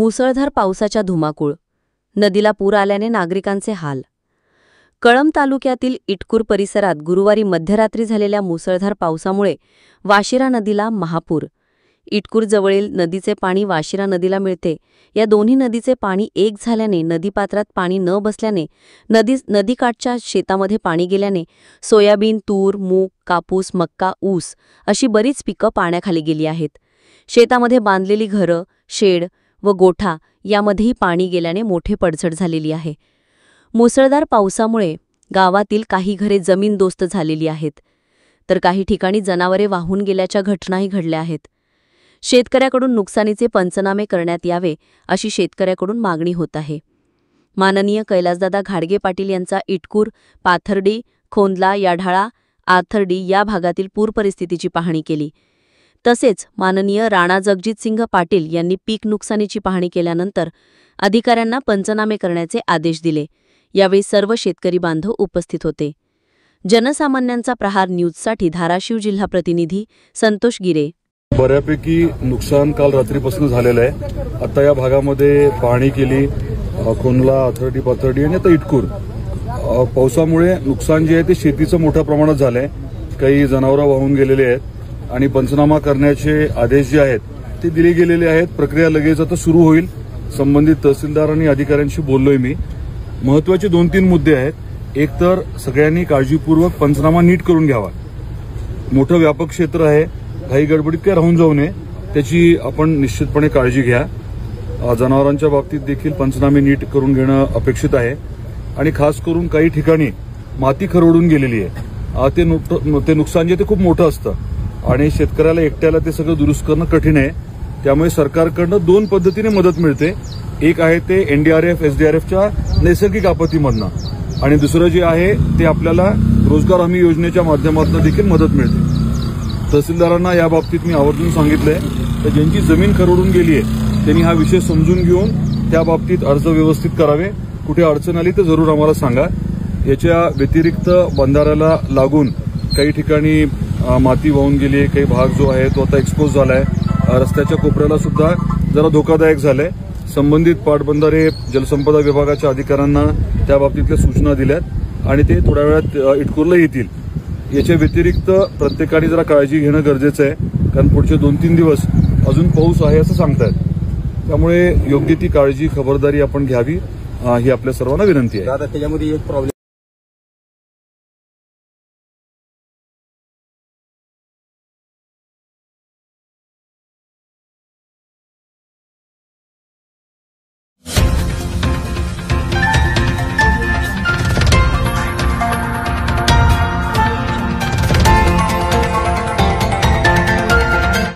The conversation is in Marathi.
मुसळधार पावसाच्या धुमाकूळ, नदीला पूर आल्याने नागरिकांचे हाल। कळंब तालुक्यातील इटकूर परिसरात गुरुवारी मध्यरात्री झालेल्या मुसळधार पावसामुळे वाशिरा नदीला महापूर। इटकूर जवळील नदीचे पाणी वाशिरा नदीला मिळते। या दोन्ही नदीचे पाणी एक झाल्याने नदीपात्रात पाणी न बसल्याने नदीकाठच्या शेतामध्ये पाणी गेल्याने सोयाबीन, तूर, मूग, कापूस, मक्का, ऊस अशी बरीच पिकं पाण्याखाली गेली आहेत। शेतामध्ये बांधलेली घरं, शेड व गोठा यामध्येही पाणी गेल्याने मोठी पडझड झालेली आहे। मुसळधार पावसामुळे गावातील काही घरे जमीनदोस्त झालेली आहेत, तर काही ठिकाणी जनावरे वाहून गेल्याच्या घटनाही घडल्या आहेत। शेतकऱ्याकडून नुकसानीचे पंचनामे करण्यात यावे अशी शेतकऱ्याकडून मागणी होत आहे। माननीय कैलासदादा घाडगे पाटील यांचा इटकूर, पाथर्डी, खोंदला, याढाळा, आथर्डी या भागातील पूर परिस्थितीची पाहणी केली। तसेच माननीय राणा जगजितसिंह पाटील यांनी पीक नुकसानीची पाहणी केल्यानंतर अधिकाऱ्यांना पंचनामे करण्याचे आदेश दिले। यावेळी सर्व शेतकरी बांधव उपस्थित होते। जनसामान्यांचा प्रहार न्यूजसाठी धाराशिव जिल्हा प्रतिनिधी संतोष गिरे। बऱ्यापैकी नुकसान काल रात्रीपासून झालेलं आहे। आता या भागामध्ये पाहणी केली, खोंदला, आथर्डी, पाथर्डी आणि आता इटकूर। पावसामुळे नुकसान जे आहे ते शेतीचं मोठ्या प्रमाणात झालंय। काही जनावरं वाहून गेलेले आहेत आणि पंचनामा करण्याचे आदेश जे आहेत ते दिले गेलेले आहेत। प्रक्रिया लगेच आता सुरू होईल। संबंधित तहसीलदार आणि अधिकाऱ्यांशी बोललोय मी। महत्त्वाचे 2-3 मुद्दे आहेत। एक तर सगळ्यांनी काळजीपूर्वक पंचनामा नीट करून घ्यावा। मोठं व्यापक क्षेत्र आहे, काही गडबडीत काय राहून जाऊ नये, त्याची आपण निश्चितपणे काळजी घ्या। जनावरांच्या बाबतीत देखील पंचनामे नीट करून घेणं अपेक्षित आहे आणि खास करून काही ठिकाणी माती खरवडून गेलेली आहे। ते नुकसान जे ते खूप मोठं असतं आणि शेतकऱ्याला एकट्याला ते सगळं दुरुस्त करणं कठीण आहे। त्यामुळे सरकारकडनं 2 पद्धतीने मदत मिळते। एक आहे ते एनडीआरएफ, एसडीआरएफच्या नैसर्गिक आपत्तीमधनं आणि दुसरं जे आहे ते आपल्याला रोजगार हमी योजनेच्या माध्यमातून देखील मदत मिळते। तहसीलदारांना या बाबतीत मी आवर्जून सांगितलंय तर ज्यांची जमीन खरवडून गेली आहे त्यांनी हा विषय समजून घेऊन त्या बाबतीत अर्ज व्यवस्थित करावे। कुठे अडचण आली तर जरूर आम्हाला सांगा। याच्या व्यतिरिक्त बंधाऱ्याला लागून काही ठिकाणी माती वाहून गेली, काही भाग जो आहे तो आता एक्सपोज झालाय। रस्त्याच्या कोपऱ्याला सुद्धा जरा धोकादायक झालंय। संबंधित पाटबंधारे जलसंपदा विभागाच्या अधिकाऱ्यांना त्या बाबतीतल्या सूचना दिल्यात आणि ते थोड्या वेळात इटकूरला येतील। याच्या व्यतिरिक्त प्रत्येकाने जरा काळजी घेणं गरजेचं आहे, कारण पुढचे 2-3 दिवस अजून पाऊस आहे असं सांगतायत। त्यामुळे योग्य ती काळजी, खबरदारी आपण घ्यावी ही आपल्या सर्वांना विनंती आहे। त्याच्यामध्ये एक प्रॉब्लेम